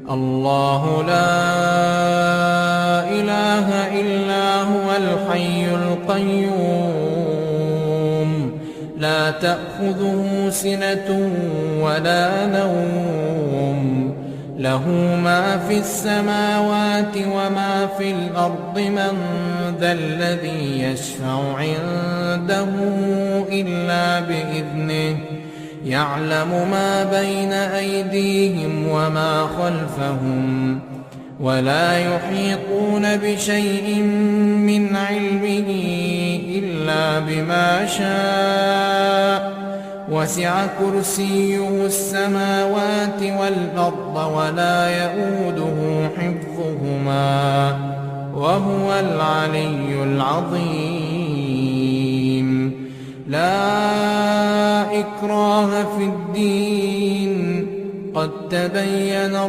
الله لا إله إلا هو الحي القيوم لا تأخذه سنة ولا نوم له ما في السماوات وما في الأرض من ذا الذي يشفع عنده إلا بإذنه يعلم ما بين أيديهم وما خلفهم ولا يحيطون بشيء من علمه إلا بما شاء وسع كرسيه السماوات والأرض ولا يئوده حفظهما وهو العلي العظيم. لا إكراه في الدين قد تبين